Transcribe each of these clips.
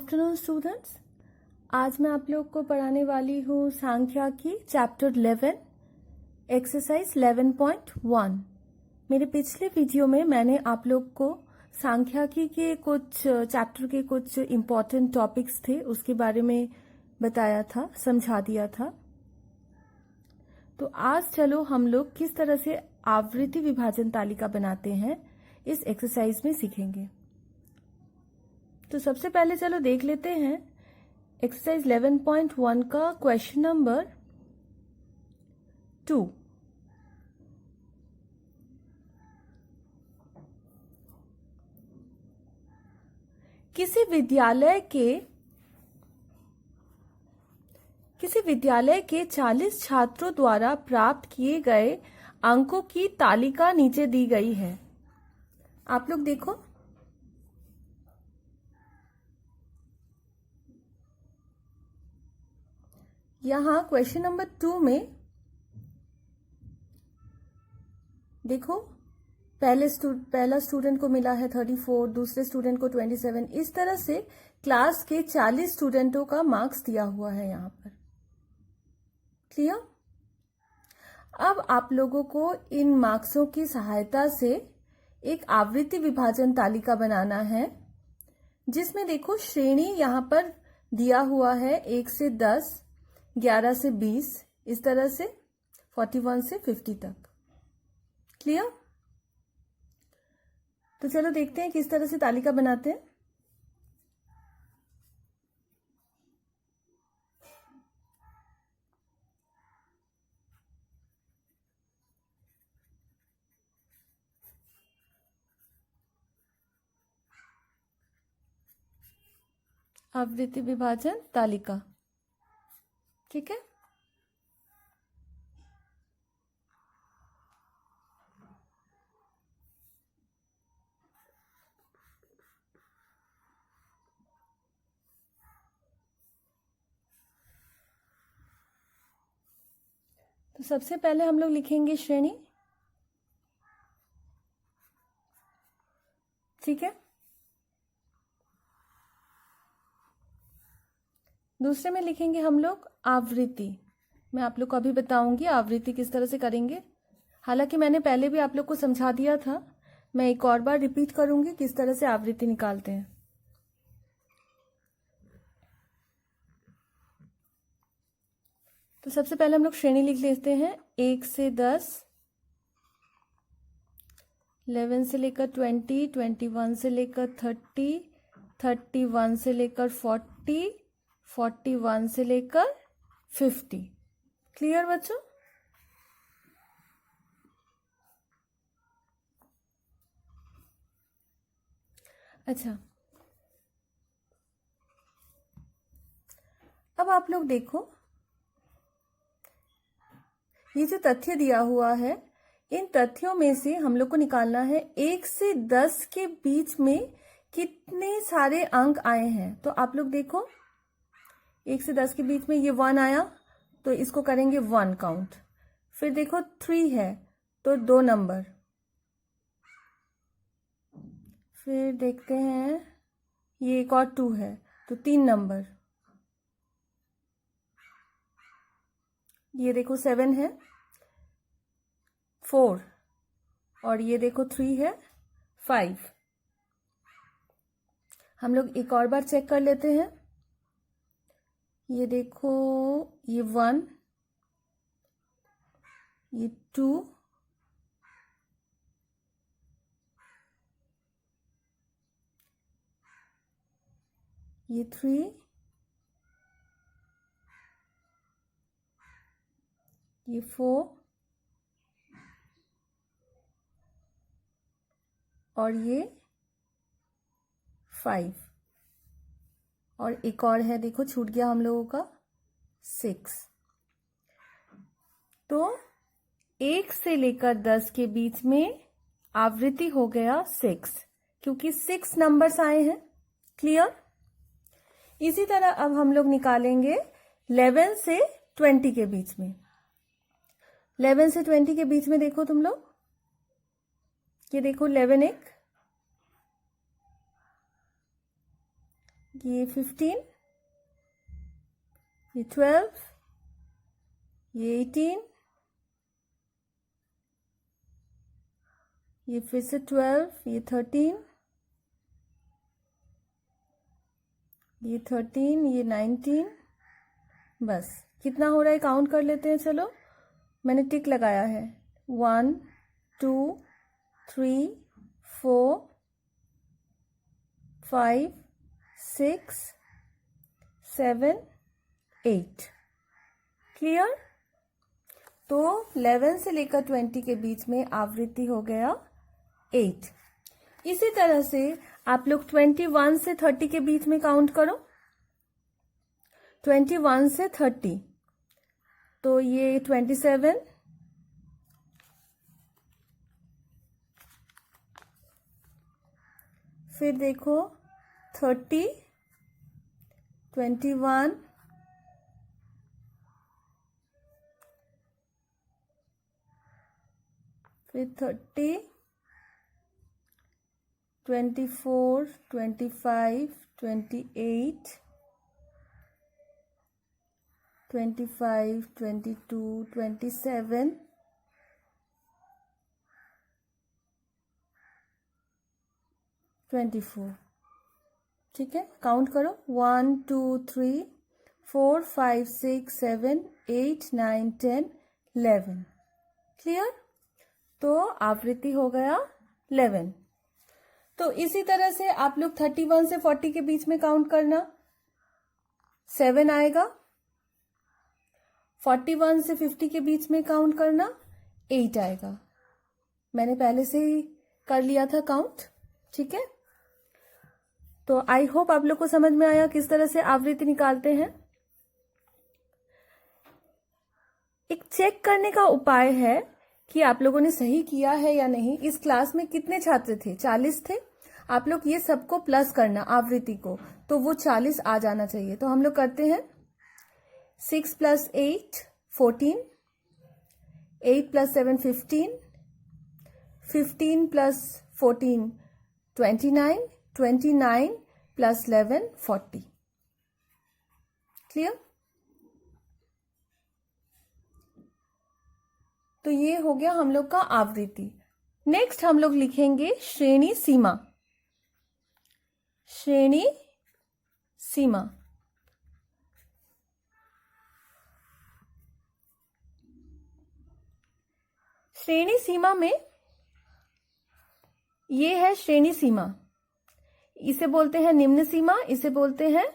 Afternoon students, आज मैं आप लोग को पढ़ाने वाली हूँ सांख्यिकी चैप्टर 11 एक्सरसाइज 11.1। मेरे पिछले वीडियो में मैंने आप लोग को सांख्यिकी के कुछ चैप्टर के कुछ इम्पॉर्टेंट टॉपिक्स थे उसके बारे में बताया था, समझा दिया था। तो आज चलो हम लोग किस तरह से आवृत्ति विभाजन तालिका बनाते हैं इस एक्सरसाइज में सीखेंगे। तो सबसे पहले चलो देख लेते हैं एक्सरसाइज 11.1 का क्वेश्चन नंबर 2। किसी विद्यालय के 40 छात्रों द्वारा प्राप्त किए गए अंकों की तालिका नीचे दी गई है। आप लोग देखो, यहां क्वेश्चन नंबर 2 में देखो, पहला स्टूडेंट को मिला है 34, दूसरे स्टूडेंट को 27। इस तरह से क्लास के 40 स्टूडेंटों का मार्क्स दिया हुआ है यहां पर। क्लियर? अब आप लोगों को इन मार्क्सों की सहायता से एक आवृत्ति विभाजन तालिका बनाना है, जिसमें देखो श्रेणी यहां पर दिया हुआ है 1 से 10, 11 से 20, इस तरह से 41 से 50 तक। क्लियर? तो चलो देखते हैं किस तरह से तालिका बनाते हैं। आवृत्ति विभाजन तालिका, ठीक है। तो सबसे पहले हम लोग लिखेंगे श्रेणी, ठीक है। दूसरे में लिखेंगे हम लोग आवृत्ति। मैं आप लोग को अभी बताऊंगी आवृत्ति किस तरह से करेंगे। हालांकि मैंने पहले भी आप लोग को समझा दिया था, मैं एक और बार रिपीट करूंगी किस तरह से आवृत्ति निकालते हैं। तो सबसे पहले हम लोग श्रेणी लिख लेते हैं 1 से 10, 11 से लेकर 20, 21 से लेकर 30, 31 से लेकर 40, 41 से लेकर 50। क्लियर बच्चों? अच्छा, अब आप लोग देखो, ये जो तथ्य दिया हुआ है, इन तथ्यों में से हम लोग को निकालना है 1 से 10 के बीच में कितने सारे अंक आए हैं। तो आप लोग देखो, 1 से 10 के बीच में ये 1 आया, तो इसको करेंगे 1 काउंट। फिर देखो 3 है तो 2 नंबर। फिर देखते हैं ये एक और 2 है तो 3 नंबर। ये देखो 7 है, 4, और ये देखो 3 है, 5। हम लोग एक और बार चेक कर लेते हैं। ये देखो, ये 1, ये 2, ये 3, ये 4, और ये 5, और एक और है, देखो छूट गया हम लोगों का 6। तो 1 से लेकर 10 के बीच में आवृत्ति हो गया 6, क्योंकि 6 नंबर्स आए हैं। क्लियर? इसी तरह अब हम लोग निकालेंगे 11 से 20 के बीच में। 11 से 20 के बीच में देखो तुम लोग, ये देखो 11 एक, ये 15, ये 12, ये 18, ये फिर से 12, ये 13, ये 13, ये 19। बस कितना हो रहा है काउंट कर लेते हैं। चलो मैंने टिक लगाया है 1 2 3 4 5 6 7 8। क्लियर। तो 11 से लेकर 20 के बीच में आवृत्ति हो गया 8। इसी तरह से आप लोग 21 से 30 के बीच में काउंट करो। 21 से 30 तो ये 27, फिर देखो 30, 21, फिर 30, 24, 25, 28, 25, 22, 27, 24। ठीक है, काउंट करो 1 2 3 4 5 6 7 8 9 10 11। क्लियर। तो आवृत्ति हो गया 11। तो इसी तरह से आप लोग 31 से 40 के बीच में काउंट करना। 7 आएगा। 41 से 50 के बीच में काउंट करना। 8 आएगा। मैंने पहले से ही कर लिया था काउंट। ठीक है, तो आई होप आप लोग को समझ में आया किस तरह से आवृत्ति निकालते हैं। एक चेक करने का उपाय है कि आप लोगों ने सही किया है या नहीं। इस क्लास में कितने छात्र थे? 40 थे। आप लोग ये सबको प्लस करना आवृत्ति को, तो वो 40 आ जाना चाहिए। तो हम लोग करते हैं 6 + 8 14, 8 + 7 15, 15 + 14 29, 29 + 11 40। क्लियर। तो ये हो गया हम लोग का आवृत्ति। नेक्स्ट हम लोग लिखेंगे श्रेणी सीमा। श्रेणी सीमा। श्रेणी सीमा में ये है श्रेणी सीमा। इसे बोलते हैं निम्न सीमा, इसे बोलते हैं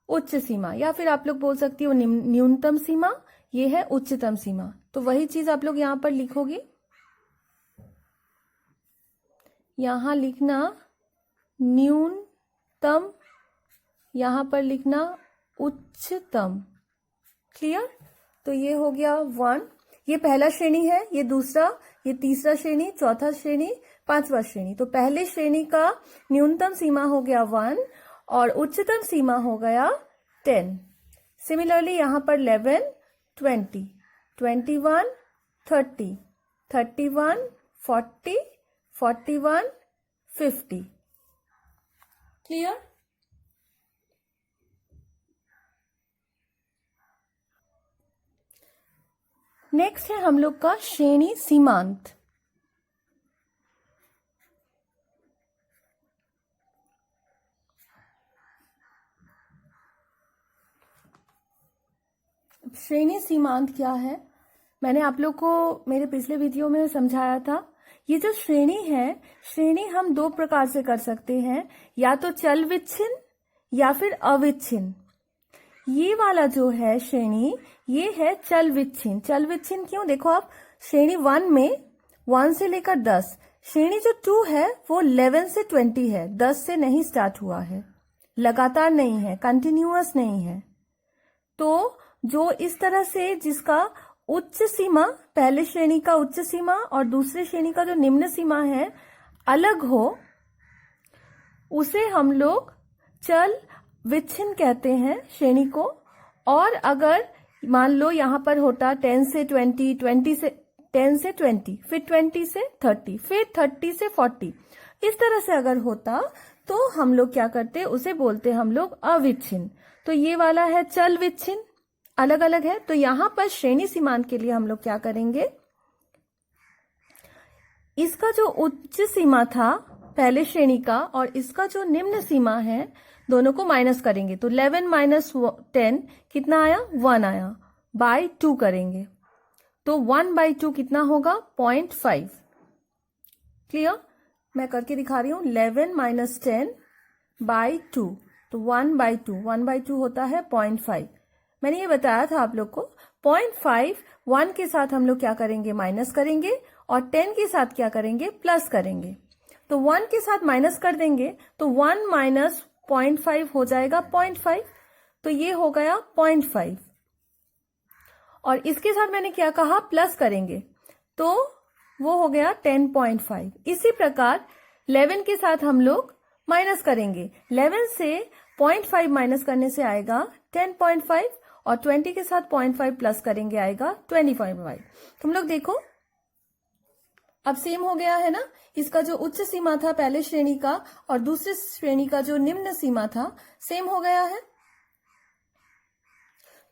उच्च सीमा, या फिर आप लोग बोल सकती हो न्यूनतम सीमा। ये है उच्चतम सीमा। तो वही चीज आप लोग यहां पर लिखोगे। यहां लिखना न्यूनतम, यहां पर लिखना उच्चतम। क्लियर। तो ये हो गया 1। ये पहला श्रेणी है, ये दूसरा, ये तीसरा श्रेणी, चौथा श्रेणी, पांचवा श्रेणी। तो पहले श्रेणी का न्यूनतम सीमा हो गया 1 और उच्चतम सीमा हो गया 10। सिमिलरली यहां पर 11, 20, 21, 30, 31, 40, 41, 50। क्लियर। नेक्स्ट है हम लोग का श्रेणी सीमांत। श्रेणी सीमांत क्या है? मैंने आप लोग को मेरे पिछले वीडियो में समझाया था। ये जो श्रेणी है, श्रेणी हम दो प्रकार से कर सकते हैं, या तो चल विच्छिन्न या फिर अविच्छिन्न। ये वाला जो है श्रेणी, ये है चल विच्छिन्न। चल विच्छिन्न क्यों? देखो आप, श्रेणी 1 में 1 से लेकर 10, श्रेणी जो 2 है वो 11 से 20 है, 10 से नहीं स्टार्ट हुआ है, लगातार नहीं है, कंटिन्यूअस नहीं है। तो जो इस तरह से जिसका उच्च सीमा, पहले श्रेणी का उच्च सीमा और दूसरे श्रेणी का जो निम्न सीमा है अलग हो, उसे हम लोग चल विच्छिन्न कहते हैं श्रेणी को। और अगर मान लो यहां पर होता 10 से 20, 20 से 10 से 20, फिर 20 से 30, फिर 30 से 40, इस तरह से अगर होता तो हम लोग क्या करते, उसे बोलते हम लोग अविच्छिन्न। तो ये वाला है चल विच्छिन्न, अलग अलग है। तो यहां पर श्रेणी सीमांत के लिए हम लोग क्या करेंगे, इसका जो उच्च सीमा था पहले श्रेणी का और इसका जो निम्न सीमा है, दोनों को माइनस करेंगे। तो 11 माइनस 10 कितना आया, 1 आया, बाय 2 करेंगे। तो 1/2 कितना होगा, 0.5। क्लियर, मैं करके दिखा रही हूं। 11 माइनस 10/2, तो 1/2, 1/2 होता है 0.5। मैंने ये बताया था आप लोग को। 0.5 1 के साथ हम लोग क्या करेंगे, माइनस करेंगे, और 10 के साथ क्या करेंगे, प्लस करेंगे। तो 1 के साथ माइनस कर देंगे तो 1 माइनस 0.5 हो जाएगा 0.5, तो ये हो गया 0.5। और इसके साथ मैंने क्या कहा, प्लस करेंगे, तो वो हो गया 10.5। इसी प्रकार 11 के साथ हम लोग माइनस करेंगे। 11 से 0.5 माइनस करने से आएगा 10.5, और 20 के साथ 0.5 प्लस करेंगे आएगा 25। तुम लोग देखो अब सेम हो गया है ना। इसका जो उच्च सीमा था पहले श्रेणी का और दूसरी श्रेणी का जो निम्न सीमा था, सेम हो गया है।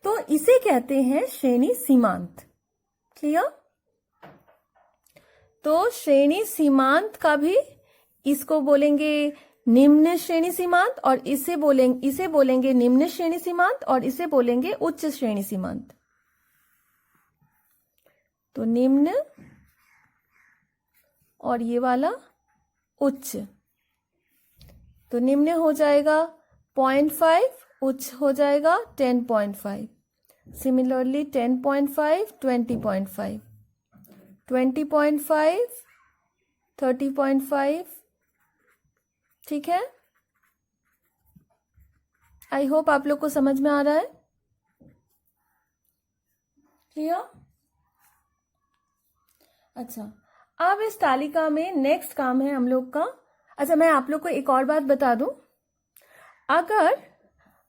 तो इसे कहते हैं श्रेणी सीमांत। क्लियर। तो श्रेणी सीमांत का भी, इसको बोलेंगे निम्न श्रेणी सीमांत, और इसे बोलेंगे निम्न श्रेणी सीमांत, और इसे बोलेंगे उच्च श्रेणी सीमांत। तो निम्न और ये वाला उच्च। तो निम्न हो जाएगा 0.5, उच्च हो जाएगा 10.5। सिमिलरली 10.5, 20.5, 20.5, 30.5। ठीक है, आई होप आप लोग को समझ में आ रहा है। क्लियर। अच्छा, अब इस तालिका में नेक्स्ट काम है हम लोग का। अच्छा, मैं आप लोग को एक और बात बता दूं। अगर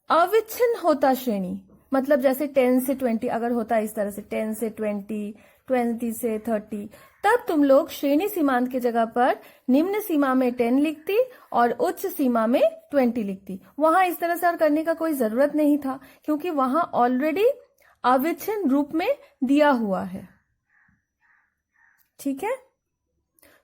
अविच्छिन्न होता श्रेणी, मतलब जैसे 10 से 20 अगर होता है इस तरह से, 10 से 20, 20 से 30, तब तुम लोग श्रेणी सीमांत की जगह पर निम्न सीमा में 10 लिखती और उच्च सीमा में 20 लिखती। वहां इस तरह से और करने का कोई जरूरत नहीं था, क्योंकि वहां ऑलरेडी अविच्छिन्न रूप में दिया हुआ है। ठीक है।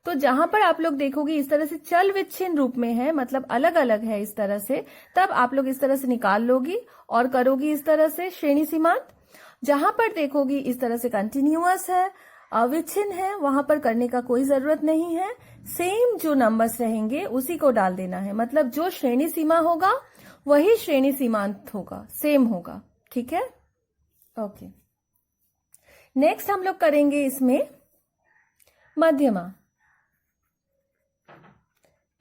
तो जहां पर आप लोग देखोगे इस तरह से चल विच्छिन्न रूप में है, मतलब अलग अलग है इस तरह से, तब आप लोग इस तरह से निकाल लोगी और करोगी इस तरह से श्रेणी सीमांत। जहां पर देखोगी इस तरह से कंटिन्यूअस है, अविच्छिन्न है, वहां पर करने का कोई जरूरत नहीं है। सेम जो नंबर्स रहेंगे उसी को डाल देना है, मतलब जो श्रेणी सीमा होगा वही श्रेणी सीमांत होगा, सेम होगा। ठीक है, ओके। नेक्स्ट हम लोग करेंगे इसमें मध्यमा।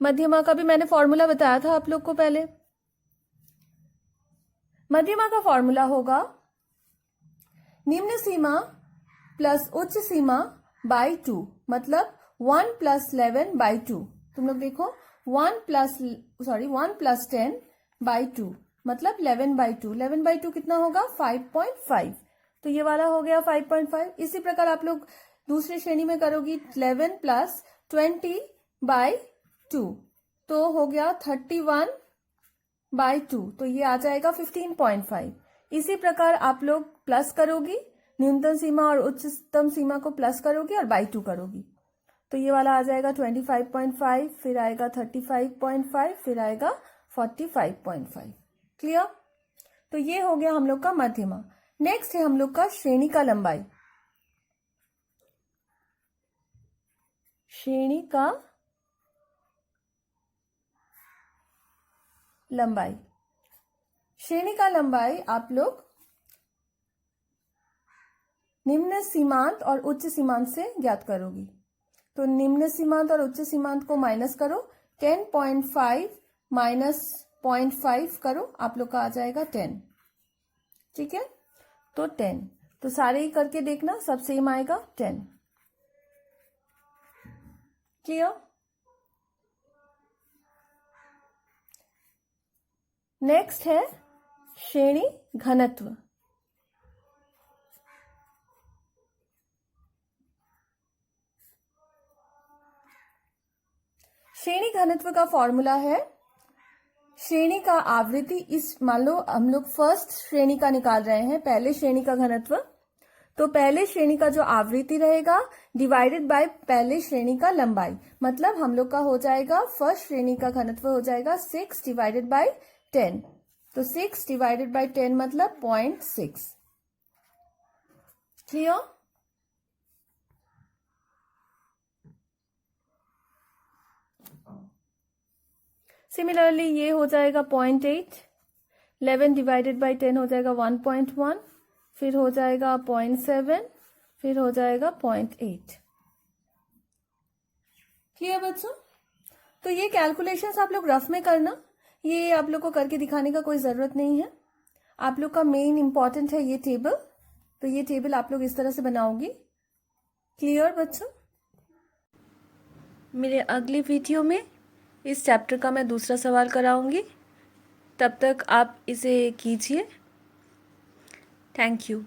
मध्यमा का भी मैंने फॉर्मूला बताया था आप लोग को पहले। मध्यमा का फॉर्मूला होगा निम्न सीमा प्लस उच्च सीमा बाई 2, मतलब 1 + 11/2। तुम लोग देखो 1 + 10/2, मतलब 11/2। 11/2 कितना होगा, 5.5। तो ये वाला हो गया 5.5। इसी प्रकार आप लोग दूसरी श्रेणी में करोगी 11 + 20/2, तो हो गया 31/2, तो ये आ जाएगा 15.5। इसी प्रकार आप लोग प्लस करोगी, न्यूनतम सीमा और उच्चतम सीमा को प्लस करोगी और बाई 2 करोगी, तो ये वाला आ जाएगा 25.5, फिर आएगा 35.5, फिर आएगा 45.5। क्लियर। तो ये हो गया हम लोग का मध्यमा। नेक्स्ट है हम लोग का श्रेणी का लंबाई। श्रेणी का लंबाई। श्रेणी का लंबाई आप लोग निम्न सीमांत और उच्च सीमांत से ज्ञात करोगी। तो निम्न सीमांत और उच्च सीमांत को माइनस करो, 10.5 माइनस 0.5 करो, आप लोग का आ जाएगा 10। ठीक है, तो 10। तो सारे ही करके देखना, सब सेम आएगा 10। क्लियर। नेक्स्ट है श्रेणी घनत्व। श्रेणी घनत्व का फॉर्मूला है श्रेणी का आवृत्ति इस, मान लो हम लोग फर्स्ट श्रेणी का निकाल रहे हैं, पहले श्रेणी का घनत्व, तो पहले श्रेणी का जो आवृत्ति रहेगा डिवाइडेड बाय पहले श्रेणी का लंबाई, मतलब हम लोग का हो जाएगा फर्स्ट श्रेणी का घनत्व हो जाएगा 6 डिवाइडेड बाय 10, तो 6 डिवाइडेड बाय 10 मतलब 0.6। क्लियर? सिमिलरली ये हो जाएगा 0.8, 11 डिवाइडेड बाई 10 हो जाएगा 1.1, फिर हो जाएगा 0.7, फिर हो जाएगा 0.8। क्लियर बच्चों? तो ये कैलकुलेशंस आप लोग रफ में करना, ये आप लोग को करके दिखाने का कोई ज़रूरत नहीं है। आप लोग का मेन इंपॉर्टेंट है ये टेबल, तो ये टेबल आप लोग इस तरह से बनाओगी। क्लियर बच्चों? मेरे अगले वीडियो में इस चैप्टर का मैं दूसरा सवाल कराऊंगी, तब तक आप इसे कीजिए। Thank you.